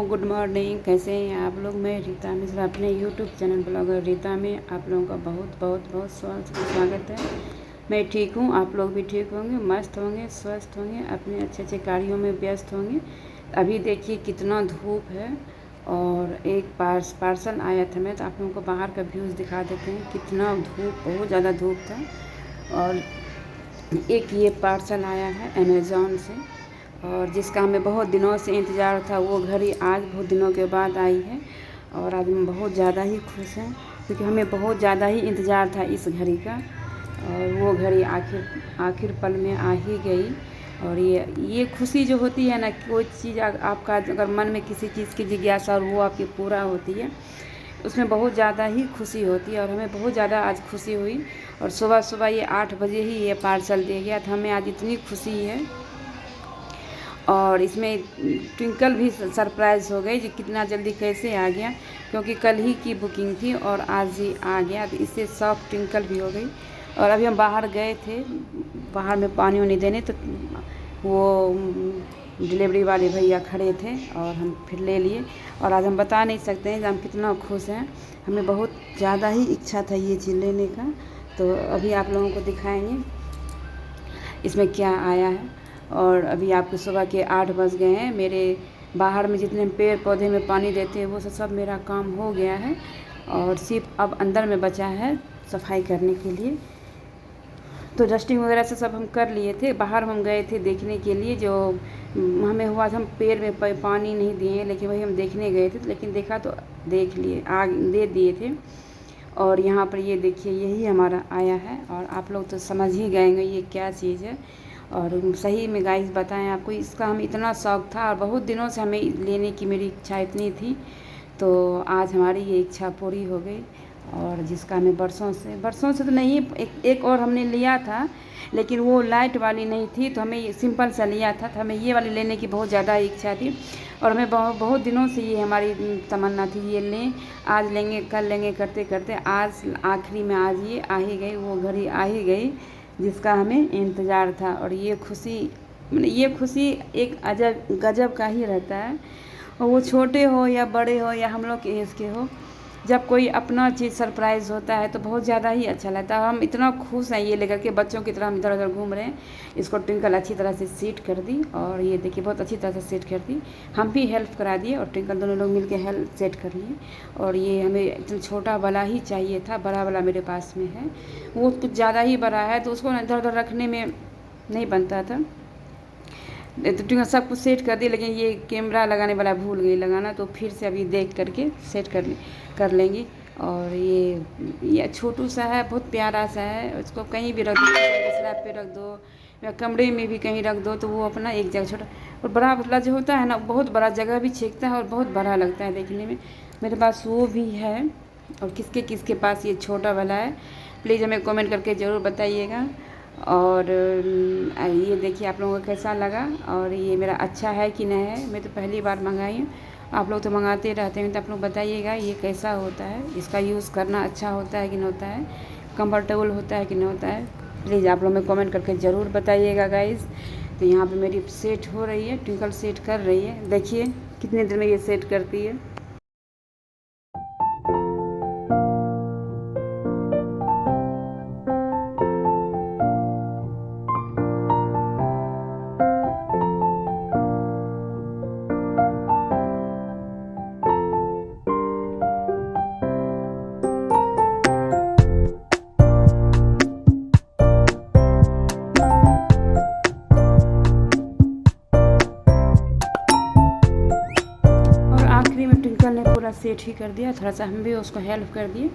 Good morning. कैसे हैं आप लोग। मैं रीता मिश्रा अपने यूट्यूब चैनल ब्लॉगर रीता में आप लोगों का बहुत बहुत बहुत स्वागत है। मैं ठीक हूँ, आप लोग भी ठीक होंगे, मस्त होंगे, स्वस्थ होंगे, अपने अच्छे अच्छे कार्यों में व्यस्त होंगे। अभी देखिए कितना धूप है और एक पार्सल आया था। मैं तो आप लोगों को बाहर का व्यूज़ दिखा देते हैं। कितना धूप, बहुत ज़्यादा धूप था। और एक ये पार्सल आया है अमेज़ॉन से और जिसका हमें बहुत दिनों से इंतज़ार था। वो घड़ी आज बहुत दिनों के बाद आई है और आज हम बहुत ज़्यादा ही खुश हैं क्योंकि हमें बहुत ज़्यादा ही इंतज़ार था इस घड़ी का। और वो घड़ी आखिर पल में आ ही गई। और ये खुशी जो होती है ना, कोई चीज़ आपका अगर मन में किसी चीज़ की जिज्ञासा और वो आपकी पूरा होती है, उसमें बहुत ज़्यादा ही खुशी होती है। और हमें बहुत ज़्यादा आज खुशी हुई। और सुबह सुबह ये 8 बजे ही ये पार्सल दे गया था। हमें आज इतनी खुशी है। और इसमें ट्विंकल भी सरप्राइज़ हो गई कि कितना जल्दी कैसे आ गया, क्योंकि कल ही की बुकिंग थी और आज ही आ गया। तो इससे शॉक ट्विंकल भी हो गई। और अभी हम बाहर गए थे, बाहर में पानी वानी देने, तो वो डिलीवरी वाले भैया खड़े थे और हम फिर ले लिए। और आज हम बता नहीं सकते हैं कि हम कितना खुश हैं। हमें बहुत ज़्यादा ही इच्छा था ये चीज़ लेने का। तो अभी आप लोगों को दिखाएंगे इसमें क्या आया है। और अभी आपके सुबह के 8 बज गए हैं। मेरे बाहर में जितने पेड़ पौधे में पानी देते हैं वो सब मेरा काम हो गया है और सिर्फ अब अंदर में बचा है सफाई करने के लिए। तो डस्टिंग वगैरह से सब हम कर लिए थे। बाहर हम गए थे देखने के लिए, जो हमें हुआ था हम पेड़ में पानी नहीं दिए, लेकिन वही हम देखने गए थे। लेकिन देखा तो देख लिए, आग दे दिए थे। और यहाँ पर ये देखिए यही हमारा आया है और आप लोग तो समझ ही गएंगे ये क्या चीज़ है। और सही में गाइस बताएं आपको, इसका हम इतना शौक़ था और बहुत दिनों से हमें लेने की मेरी इच्छा इतनी थी। तो आज हमारी ये इच्छा पूरी हो गई। और जिसका हमें बरसों से तो नहीं, एक और हमने लिया था, लेकिन वो लाइट वाली नहीं थी, तो हमें ये सिंपल सा लिया था। तो हमें ये वाली लेने की बहुत ज़्यादा इच्छा थी और हमें बहुत दिनों से ये हमारी तमन्ना थी ये लें, आज लेंगे कल लेंगे करते करते आज आखिरी में आज ये आ ही गई, वो घड़ी आ ही गई जिसका हमें इंतज़ार था। और ये खुशी एक गजब का ही रहता है। और वो छोटे हो या बड़े हो या हम लोग के एज के हो, जब कोई अपना चीज़ सरप्राइज़ होता है तो बहुत ज़्यादा ही अच्छा लगता है। हम इतना खुश हैं ये लेकर के, बच्चों की तरह हम इधर उधर घूम रहे हैं। इसको ट्विंकल अच्छी तरह से सेट कर दी और ये देखिए बहुत अच्छी तरह से सेट कर दी। हम भी हेल्प करा दिए और ट्विंकल दोनों लोग मिलकर हेल्प सेट कर लिए। और ये हमें इतना छोटा वाला ही चाहिए था, बड़ा वाला मेरे पास में है, वो कुछ ज़्यादा ही बड़ा है तो उसको इधर उधर रखने में नहीं बनता था। तो सब कुछ सेट कर दिया, लेकिन ये कैमरा लगाने वाला भूल गई लगाना, तो फिर से अभी देख करके सेट कर लेंगी। और ये छोटू सा है, बहुत प्यारा सा है। उसको कहीं भी रख दो, स्लैब पे रख दो या कमरे में भी कहीं रख दो, तो वो अपना एक जगह छोटा। और बड़ा वाला जो होता है ना, बहुत बड़ा जगह भी छेकता है और बहुत बड़ा लगता है देखने में। मेरे पास वो भी है। और किसके किसके पास ये छोटा वाला है, प्लीज़ हमें कमेंट करके ज़रूर बताइएगा। और ये देखिए आप लोगों को कैसा लगा और ये मेरा अच्छा है कि नहीं है। मैं तो पहली बार मंगाई हूँ, आप लोग तो मंगाते रहते हैं, तो आप लोग बताइएगा ये कैसा होता है, इसका यूज़ करना अच्छा होता है कि नहीं होता है, कंफर्टेबल होता है कि नहीं होता है। प्लीज़ आप लोग में कमेंट करके ज़रूर बताइएगा गाइज़। तो यहाँ पे मेरी सेट हो रही है, ट्विंकल सेट कर रही है। देखिए कितनी देर में ये सेट करती है। आखिरी में ट्विंकल ने पूरा सेट ही कर दिया। थोड़ा सा हम भी उसको हेल्प कर दिए,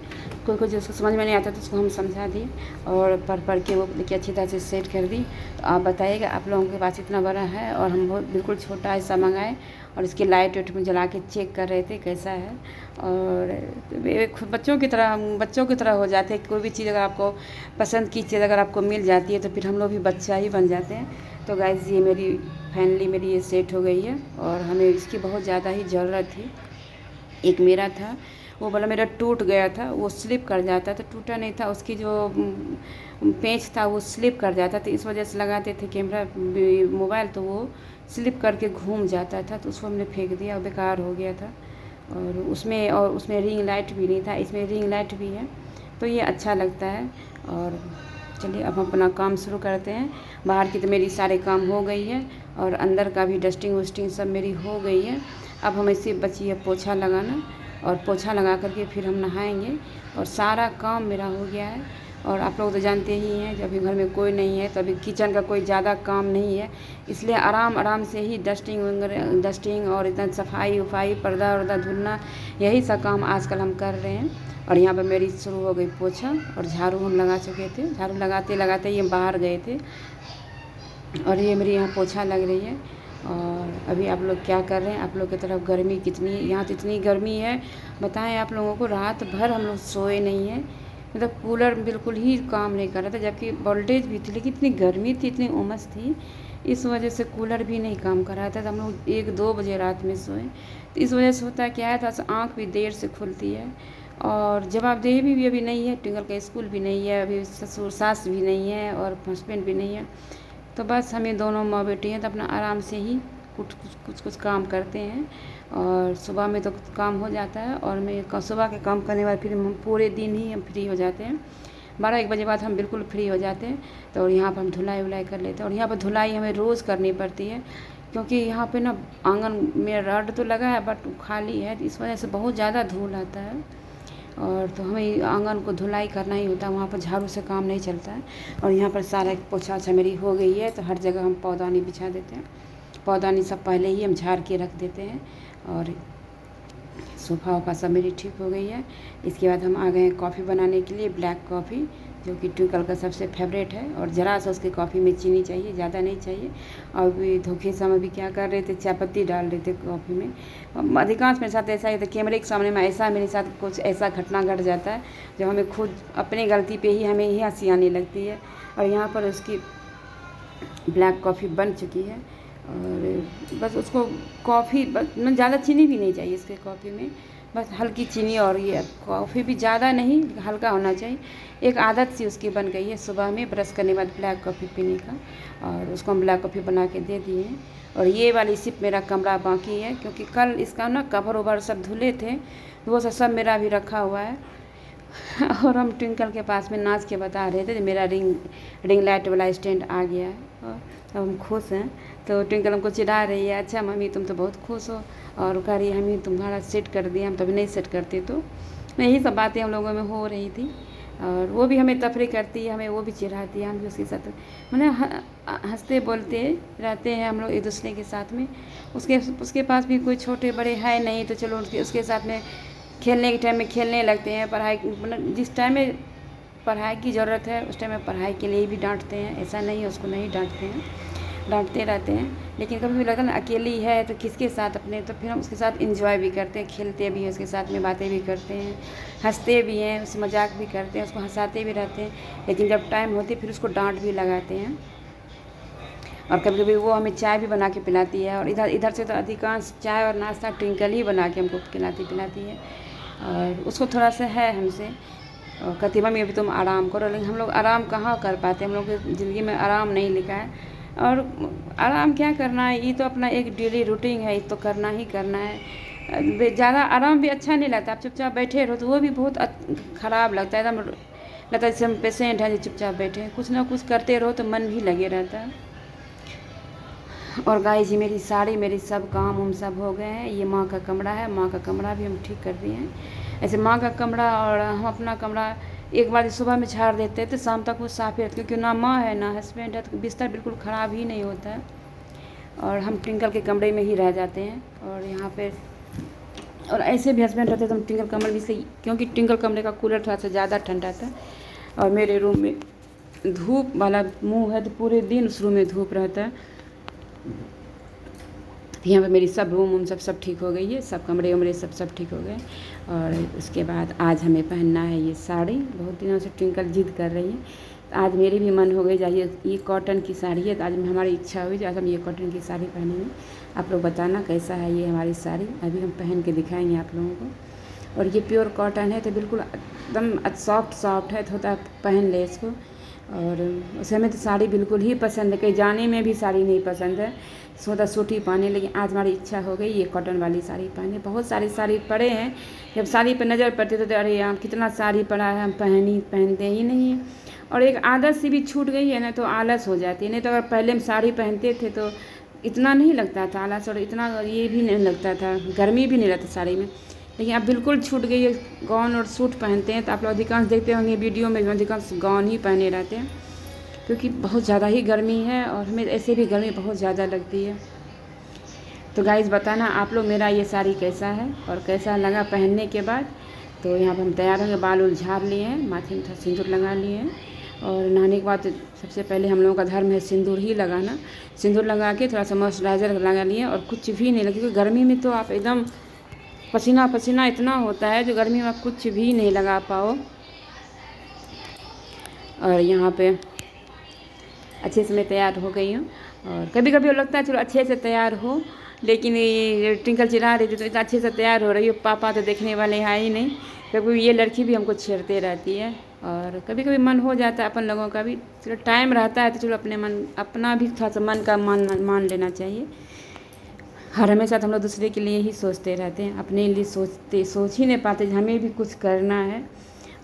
कोई जिसको समझ में नहीं आता तो उसको हम समझा दिए और पढ़ के वो देखिए अच्छी तरह से सेट कर दी। तो आप बताइएगा, आप लोगों के पास इतना बड़ा है और हम बहुत बिल्कुल छोटा ऐसा मंगाए और इसकी लाइट वाइट में जला के चेक कर रहे थे कैसा है। और बच्चों की तरह हो जाते हैं। कोई भी चीज़ अगर आपको पसंद की चीज़ अगर आपको मिल जाती है तो फिर हम लोग भी बच्चा ही बन जाते हैं। तो गाइज़ ये फाइनली मेरी ये सेट हो गई है और हमें इसकी बहुत ज़्यादा ही ज़रूरत थी। एक मेरा था, वो वाला मेरा टूट गया था, वो स्लिप कर जाता था, टूटा नहीं था, उसकी जो पेंच था वो स्लिप कर जाता था। इस वजह से लगाते थे कैमरा मोबाइल तो वो स्लिप करके घूम जाता था, तो उसको हमने फेंक दिया, बेकार हो गया था। और उसमें रिंग लाइट भी नहीं था, इसमें रिंग लाइट भी है, तो ये अच्छा लगता है। और चलिए अब हम अपना काम शुरू करते हैं। बाहर की तो मेरी सारे काम हो गई है और अंदर का भी डस्टिंग वस्टिंग सब मेरी हो गई है। अब हमें सिर्फ बची है पोछा लगाना, और पोछा लगा करके फिर हम नहाएंगे, और सारा काम मेरा हो गया है। और आप लोग तो जानते ही हैं, जब अभी घर में कोई नहीं है तो अभी किचन का कोई ज़्यादा काम नहीं है, इसलिए आराम आराम से ही डस्टिंग और इतना सफाई उफाई, पर्दा वर्दा धुलना, यही सब काम आजकल हम कर रहे हैं। और यहाँ पर मेरी शुरू हो गई पोछा, और झाड़ू हम लगा चुके थे। झाड़ू लगाते लगाते ये बाहर गए थे, और ये मेरी यहाँ पोछा लग रही है। और अभी आप लोग क्या कर रहे हैं? आप लोग की तरफ गर्मी कितनी है? यहाँ तो इतनी गर्मी है, बताएं आप लोगों को। रात भर हम लोग सोए नहीं हैं, मतलब कूलर बिल्कुल ही काम नहीं कर रहा था, जबकि वोल्टेज भी थी, लेकिन इतनी गर्मी थी, इतनी उमस थी, इस वजह से कूलर भी नहीं काम कर रहा था। तो हम लोग 1-2 बजे रात में सोए। तो इस वजह से होता क्या है, थोड़ा सा आँख भी देर से खुलती है, और जवाबदेही भी अभी नहीं है। ट्विंकल का स्कूल भी नहीं है, अभी ससुर सास भी नहीं है, और हस्बैंड भी नहीं है, तो बस हमें दोनों माँ बेटी हैं, तो अपना आराम से ही कुछ काम करते हैं। और सुबह में तो काम हो जाता है, और मैं सुबह के काम करने के बाद फिर हम पूरे दिन ही हम फ्री हो जाते हैं। 12-1 बजे बाद हम बिल्कुल फ्री हो जाते हैं। तो यहाँ पर हम धुलाई उलाई कर लेते हैं, और यहाँ पर धुलाई हमें रोज़ करनी पड़ती है, क्योंकि यहाँ पे ना आंगन में रड तो लगा है बट खाली है, तो इस वजह से बहुत ज़्यादा धूल आता है, और तो हमें आंगन को धुलाई करना ही होता है, वहाँ पर झाड़ू से काम नहीं चलता है। और यहाँ पर सारा पोछा ओछा मेरी हो गई है, तो हर जगह हम पौधानी बिछा देते हैं। पौधानी सब पहले ही हम झाड़ के रख देते हैं, और सोफ़ा वोफा सब मेरी ठीक हो गई है। इसके बाद हम आ गए हैं कॉफ़ी बनाने के लिए, ब्लैक कॉफ़ी, जो कि ट्विंकल का सबसे फेवरेट है। और ज़रा सा उसके कॉफ़ी में चीनी चाहिए, ज़्यादा नहीं चाहिए। और भी धोखे से हम अभी क्या कर रहे थे, चाय पत्ती डाल रहे थे कॉफ़ी में। अधिकांश मेरे साथ ऐसा ही था, कैमरे के सामने में ऐसा मेरे साथ कुछ ऐसा घटना घट जाता है जो हमें खुद अपनी गलती पे ही हमें ही हंसी आने लगती है। और यहाँ पर उसकी ब्लैक कॉफ़ी बन चुकी है, और बस उसको कॉफ़ी बस ज़्यादा चीनी भी नहीं चाहिए इसके कॉफ़ी में, बस हल्की चीनी, और ये कॉफ़ी भी ज़्यादा नहीं, हल्का होना चाहिए। एक आदत सी उसकी बन गई है सुबह में ब्रश करने के बाद ब्लैक कॉफ़ी पीने का, और उसको हम ब्लैक कॉफ़ी बना के दे दिए हैं। और ये वाली सिर्फ मेरा कमरा बाकी है, क्योंकि कल इसका ना कवर ओवर सब धुले थे, तो वो सब मेरा भी रखा हुआ है। और हम ट्विंकल के पास में नाच के बता रहे थे, मेरा रिंग लाइट वाला स्टैंड आ गया है, और हम खुश हैं। तो ट्विंकल हमको चिढ़ा रही है, अच्छा मम्मी तुम तो बहुत खुश हो, और कह रही है हमें तुम्हारा सेट कर दिया, हम तो अभी नहीं सेट करते। तो यही सब बातें हम लोगों में हो रही थी, और वो भी हमें तफरी करती है, हमें वो भी चिढ़ाती है, हम भी उसके साथ मतलब हंसते बोलते रहते हैं हम लोग एक दूसरे के साथ में। उसके पास भी कोई छोटे बड़े है नहीं, तो चलो उसके साथ में खेलने के टाइम में खेलने लगते हैं। पढ़ाई मतलब जिस टाइम में पढ़ाई की ज़रूरत है उस टाइम में पढ़ाई के लिए भी डांटते हैं, ऐसा नहीं है उसको नहीं डांटते हैं, डांटते रहते हैं। लेकिन कभी भी लगता है ना अकेली है तो किसके साथ अपने, तो फिर हम उसके साथ इंजॉय भी करते हैं, खेलते भी हैं उसके साथ में, बातें भी करते हैं, हंसते भी हैं, उससे मजाक भी करते हैं, उसको हंसाते भी रहते हैं। लेकिन जब टाइम होती है फिर उसको डांट भी लगाते हैं। और कभी कभी वो हमें चाय भी बना के पिलाती है, और इधर से तो अधिकांश चाय और नाश्ता ट्विंकल ही बना के हमको पिलाती है। और उसको थोड़ा सा है हमसे, और कहती मम्मी अभी तुम आराम करो, लेकिन हम लोग आराम कहाँ कर पाते, हम लोग की ज़िंदगी में आराम नहीं लिखा है। और आराम क्या करना है, ये तो अपना एक डेली रूटीन है, ये तो करना ही करना है। ज़्यादा आराम भी अच्छा नहीं लगता, आप चुपचाप बैठे रहो तो वो भी बहुत ख़राब लगता है, एकदम लगता है जैसे हम पेशेंट हैं जो चुपचाप बैठे हैं, कुछ ना कुछ करते रहो तो मन भी लगे रहता है। और गाइस जी मेरी साड़ी मेरी सब काम हम सब हो गए हैं। ये माँ का कमरा है, माँ का कमरा भी हम ठीक कर दिए हैं। ऐसे माँ का कमरा और हम अपना कमरा एक बार सुबह में झाड़ देते हैं तो शाम तक वो साफ ही रहता है, क्योंकि ना माँ है ना हस्बैंड है, तो बिस्तर बिल्कुल ख़राब ही नहीं होता है। और हम ट्विंकल के कमरे में ही रह जाते हैं। और यहाँ पे और ऐसे भी हस्बैंड रहते तो हम ट्विंकल कमरे में से, क्योंकि ट्विंकल कमरे का कूलर थोड़ा सा ज़्यादा ठंडा था, और मेरे रूम में धूप वाला मुँह है तो पूरे दिन उस रूम में धूप रहता है। यहाँ पे मेरी सब रूम सब ठीक हो गई है, सब कमरे उमरे सब ठीक हो गए। और उसके बाद आज हमें पहनना है ये साड़ी, बहुत दिनों से ट्विंकल जिद कर रही है, तो आज मेरी भी मन हो गई जाइए, ये कॉटन की साड़ी है, तो आज हमारी इच्छा हुई आज हम ये कॉटन की साड़ी पहनेंगे। आप लोग बताना कैसा है ये हमारी साड़ी, अभी हम पहन के दिखाएंगे आप लोगों को। और ये प्योर कॉटन है, तो बिल्कुल एकदम सॉफ्ट है, तो होता पहन ले इसको। और उसे हमें तो साड़ी बिल्कुल ही पसंद है, कहीं जाने में भी साड़ी नहीं पसंद है, सोचा सूटी पहने, लेकिन आज हमारी इच्छा हो गई ये कॉटन वाली साड़ी पहने। बहुत सारी साड़ी पड़े हैं, जब साड़ी पर नज़र पड़ती तो अरे यार कितना साड़ी पड़ा है, हम पहनते ही नहीं है। और एक आदत सी भी छूट गई है ना, तो आलस हो जाती है। नहीं तो अगर पहले हम साड़ी पहनते थे तो इतना नहीं लगता था आलस, और इतना ये भी नहीं लगता था, गर्मी भी नहीं लगता साड़ी में। लेकिन अब बिल्कुल छूट गई है, गाउन और सूट पहनते हैं। तो आप लोग अधिकांश देखते होंगे वीडियो में, अधिकांश गाउन ही पहने रहते हैं, क्योंकि बहुत ज़्यादा ही गर्मी है और हमें ऐसे भी गर्मी बहुत ज़्यादा लगती है। तो गाइज़ बताना आप लोग मेरा ये साड़ी कैसा है और कैसा लगा पहनने के बाद। तो यहाँ पर हम तैयार होंगे, बाल उल झाड़ लिए हैं, माथे में थोड़ा सिंदूर लगा लिए हैं, और नहाने के बाद सबसे पहले हम लोगों का धर्म है सिंदूर ही लगाना। सिंदूर लगा के थोड़ा सा मॉइस्चराइज़र लगा लिए, और कुछ भी नहीं लगे, क्योंकि गर्मी में तो आप एकदम पसीना पसीना इतना होता है, जो गर्मी में आप कुछ भी नहीं लगा पाओ। और यहाँ पे अच्छे से मैं तैयार हो गई हूँ। और कभी कभी लगता है चलो अच्छे से तैयार हो, लेकिन ये ट्विंकल चिढ़ा रही थी तो इतना अच्छे से तैयार हो रही हो, पापा तो देखने वाले है ही नहीं। कभी ये लड़की भी हमको छेड़ते रहती है, और कभी कभी मन हो जाता है अपन लोगों का भी, चलो टाइम रहता है तो चलो अपना भी थोड़ा सा मन का मान लेना चाहिए। हर हमेशा तो हम लोग दूसरे के लिए ही सोचते रहते हैं, अपने लिए सोच ही नहीं पाते हमें भी कुछ करना है।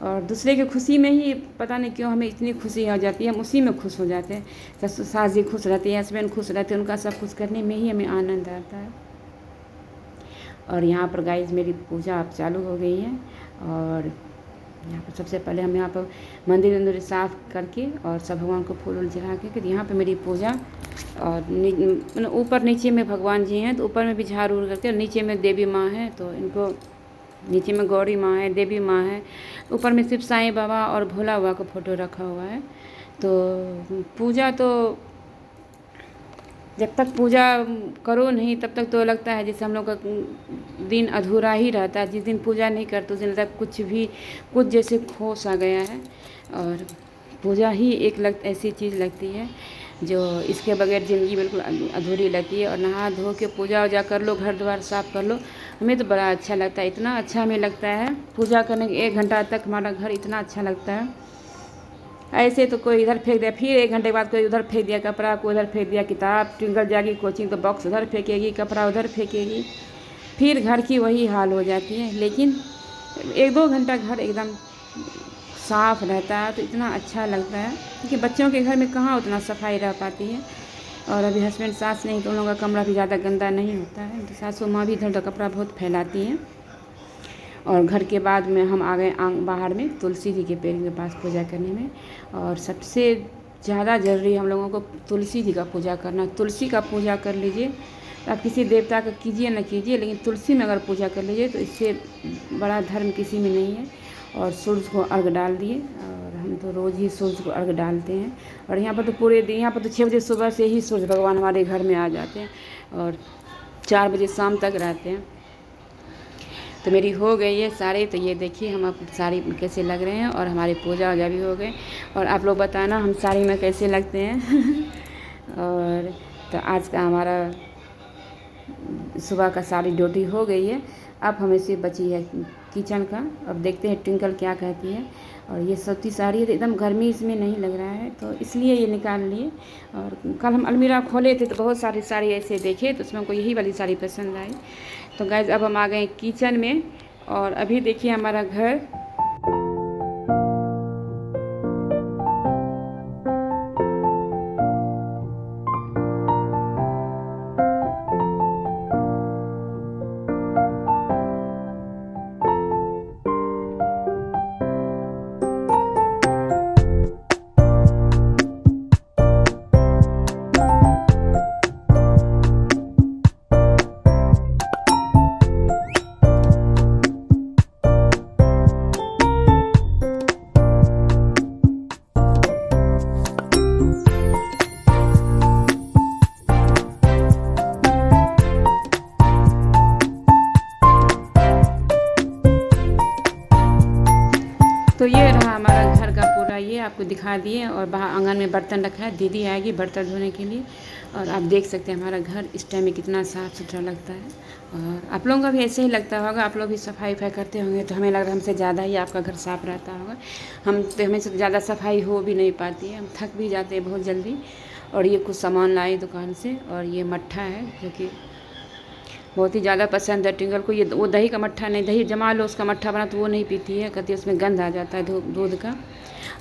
और दूसरे की खुशी में ही पता नहीं क्यों हमें इतनी खुशी हो जाती है, हम उसी में खुश हो जाते हैं। सास जी खुश रहती है, हस्बैंड खुश रहते हैं, उनका सब कुछ करने में ही हमें आनंद आता है। और यहाँ पर गाइज मेरी पूजा अब चालू हो गई है। और यहाँ पर सबसे पहले हम यहाँ पर मंदिर साफ़ करके और सब भगवान को फूल चढ़ा के यहाँ पर मेरी पूजा। और ऊपर नीचे में भगवान जी हैं, तो ऊपर में भी झाड़ उड़ करके, और नीचे में देवी माँ है, तो इनको नीचे में गौरी माँ है, देवी माँ है, ऊपर में सिर्फ साईं बाबा और भोला बाबा का फ़ोटो रखा हुआ है। तो पूजा तो जब तक पूजा करो नहीं तब तक तो लगता है जैसे हम लोग का दिन अधूरा ही रहता है। जिस दिन पूजा नहीं करते उस दिन लगता है कुछ जैसे खो सा गया है। और पूजा ही एक ऐसी चीज़ लगती है जो इसके बगैर ज़िंदगी बिल्कुल अधूरी लगती है। और नहा धो के पूजा वूजा कर लो, घर द्वार साफ़ कर लो, हमें तो बड़ा अच्छा लगता है। इतना अच्छा हमें लगता है पूजा करने के 1 घंटा तक हमारा घर इतना अच्छा लगता है। ऐसे तो कोई इधर फेंक दिया, फिर 1 घंटे बाद कोई उधर फेंक दिया कपड़ा, कोई उधर फेंक दिया किताब, ट्विंकल जाएगी कोचिंग तो बॉक्स उधर फेंकेगी, कपड़ा उधर फेंकेगी, फिर घर की वही हाल हो जाती है। लेकिन 1-2 घंटा घर एकदम साफ़ रहता है तो इतना अच्छा लगता है, क्योंकि बच्चों के घर में कहाँ उतना सफाई रह पाती है। और अभी हस्बैंड सास नहीं तो उन लोगों का कमरा भी ज़्यादा गंदा नहीं होता है, तो सासू माँ भी इधर उधर कपड़ा बहुत फैलाती हैं। और घर के बाद में हम आ गए बाहर में तुलसी जी के पेड़ के पास पूजा करने में। और सबसे ज़्यादा ज़रूरी हम लोगों को तुलसी जी का पूजा करना। तुलसी का पूजा कर लीजिए, आप किसी देवता का कीजिए न कीजिए, लेकिन तुलसी में अगर पूजा कर लीजिए तो इससे बड़ा धर्म किसी में नहीं है। और सूरज को अर्घ डाल दिए, और हम तो रोज़ ही सूरज को अर्घ डालते हैं। और यहाँ पर तो पूरे दिन, यहाँ पर तो 6 बजे सुबह से ही सूरज भगवान हमारे घर में आ जाते हैं और 4 बजे शाम तक रहते हैं। तो मेरी हो गई है साड़ी, तो ये देखिए हम आप साड़ी कैसे लग रहे हैं, और हमारी पूजा वूजा भी हो गई। और आप लोग बताना हम साड़ी में कैसे लगते हैं। और तो आज का हमारा सुबह का सारी ड्यूटी हो गई है, अब हमें से बची है किचन का। अब देखते हैं ट्विंकल क्या कहती है। और ये सूती साड़ी है तो एकदम गर्मी इसमें नहीं लग रहा है, तो इसलिए ये निकाल लिए। और कल हम अलमीरा खोले थे तो बहुत सारी साड़ी ऐसे देखे, तो उसमें हमको यही वाली साड़ी पसंद आई। तो गाइस अब हम आ गए किचन में, और अभी देखिए हमारा घर तो ये रहा हमारा घर का पूरा, ये आपको दिखा दिए। और बाहर आंगन में बर्तन रखा है, दीदी आएगी बर्तन धोने के लिए। और आप देख सकते हैं हमारा घर इस टाइम में कितना साफ़ सुथरा लगता है। और आप लोगों का भी ऐसे ही लगता होगा, आप लोग भी सफाई करते होंगे, तो हमें लग रहा है हमसे ज़्यादा ही आपका घर साफ़ रहता होगा। हम तो हमें से ज़्यादा सफाई हो भी नहीं पाती है, हम थक भी जाते हैं बहुत जल्दी। और ये कुछ सामान लाई दुकान से, और ये मट्ठा है जो कि बहुत ही ज़्यादा पसंद है टिंकल को। ये वो दही का मट्ठा नहीं, दही जमा लो उसका मट्ठा बना तो वो नहीं पीती है, कहती है उसमें गंध आ जाता है दूध का।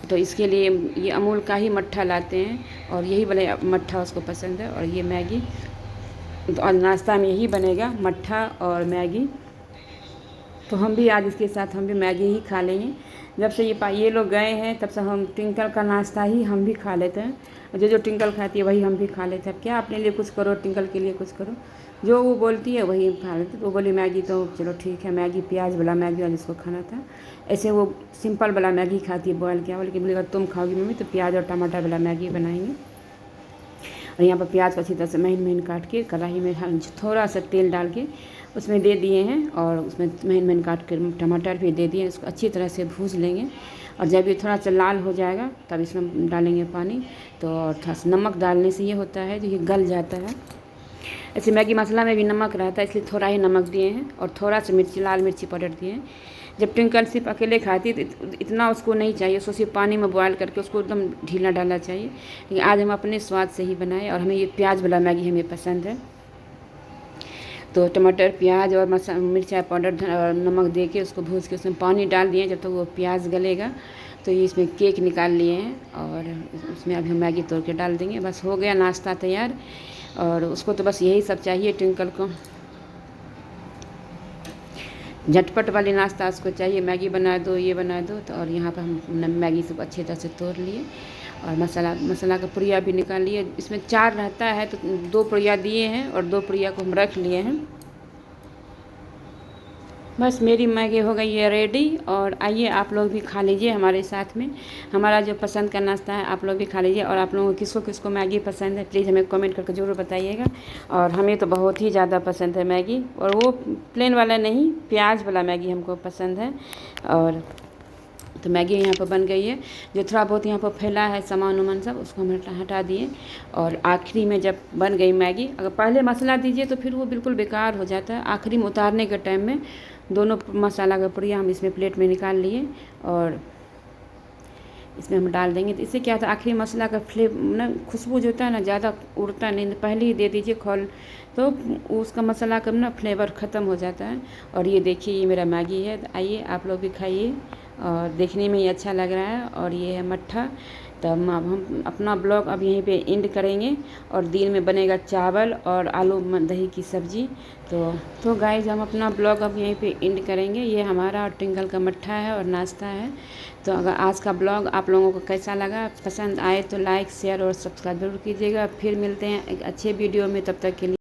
तो इसके लिए ये अमूल का ही मट्ठा लाते हैं, और यही वाला मट्ठा उसको पसंद है। और ये मैगी, तो आज नाश्ता में यही बनेगा, मट्ठा और मैगी। तो हम भी आज इसके साथ हम भी मैगी ही खा लेंगे। जब से ये लोग गए हैं तब से हम टिंकल का नाश्ता ही हम भी खा लेते हैं। जो टिंकल खाती है वही हम भी खा लेते हैं। अब क्या अपने लिए कुछ करो, टिंकल के लिए कुछ करो, जो वो बोलती है वही हम खा लेते। तो वो बोली मैगी, तो चलो ठीक है, मैगी प्याज वाला मैगी वाला जिसको खाना था। ऐसे वो सिंपल वाला मैगी खाती है बॉयल किया, बोले कि बोलेगा तुम खाओगी मम्मी तो प्याज और टमाटर वाला मैगी बनाएंगे। और यहाँ पर प्याज को अच्छी तरह से महीन महीन काट के कढ़ाई में हम थोड़ा सा तेल डाल के उसमें दे दिए हैं, और उसमें महीन महीन काट के टमाटर भी दे दिए। इसको अच्छी तरह से भूज लेंगे, और जब ये थोड़ा सा लाल हो जाएगा तब इसमें डालेंगे पानी। तो और थोड़ा सा नमक डालने से ये होता है जो ये गल जाता है। ऐसे मैगी मसाला में भी नमक रहता है, इसलिए थोड़ा ही नमक दिए हैं, और थोड़ा सा मिर्ची, लाल मिर्ची पाउडर दिए हैं। जब टिंकल सिर्फ अकेले खाती है तो इतना उसको नहीं चाहिए, उसको सिर्फ पानी में बॉयल करके उसको एकदम ढीला डालना चाहिए। लेकिन आज हम अपने स्वाद से ही बनाए, और हमें ये प्याज वाला मैगी हमें पसंद है। तो टमाटर, प्याज और मिर्चा पाउडर और नमक दे के उसको भूज के उसमें पानी डाल दिए। जब तक वो प्याज गलेगा तो ये इसमें केक निकाल लिए हैं, और उसमें अभी हम मैगी तोड़ के डाल देंगे। बस हो गया नाश्ता तैयार। और उसको तो बस यही सब चाहिए टिंकल को, झटपट वाली नाश्ता उसको चाहिए, मैगी बना दो, ये बना दो। तो और यहाँ पर हम मैगी सब अच्छी तरह से तोड़ लिए, और मसाला का पुड़िया भी निकाल लिए। इसमें 4 रहता है तो 2 पुड़िया दिए हैं, और 2 पुड़िया को हम रख लिए हैं। बस मेरी मैगी हो गई है रेडी। और आइए आप लोग भी खा लीजिए हमारे साथ में, हमारा जो पसंद का नाश्ता है आप लोग भी खा लीजिए। और आप लोगों को किसको किसको मैगी पसंद है प्लीज़ हमें कमेंट करके ज़रूर बताइएगा। और हमें तो बहुत ही ज़्यादा पसंद है मैगी, और वो प्लेन वाला नहीं, प्याज वाला मैगी हमको पसंद है। और तो मैगी यहाँ पर बन गई है। जो थोड़ा बहुत यहाँ पर फैला है सामान उमान सब, उसको हम हटा दिए। और आखिरी में जब बन गई मैगी, अगर पहले मसाला दीजिए तो फिर वो बिल्कुल बेकार हो जाता है। आखिरी में उतारने के टाइम में दोनों मसाला का पुड़िया हम इसमें प्लेट में निकाल लिए, और इसमें हम डाल देंगे। तो इससे क्या होता है, आखिरी मसाला का ना खुशबू जो होता है ना ज़्यादा उड़ता नहीं, पहले ही दे दीजिए खोल तो उसका मसाला का ना फ्लेवर ख़त्म हो जाता है। और ये देखिए ये मेरा मैगी है, तो आइए आप लोग भी खाइए, और देखने में ही अच्छा लग रहा है। और ये है मट्ठा। तो हम अपना ब्लॉग अब यहीं पे एंड करेंगे, और दिन में बनेगा चावल और आलू दही की सब्ज़ी। तो गाइस हम अपना ब्लॉग अब यहीं पे एंड करेंगे। ये हमारा और टिंकल का मट्ठा है और नाश्ता है। तो अगर आज का ब्लॉग आप लोगों को कैसा लगा, पसंद आए तो लाइक शेयर और सब्सक्राइब जरूर कीजिएगा। फिर मिलते हैं एक अच्छे वीडियो में, तब तक के लिए।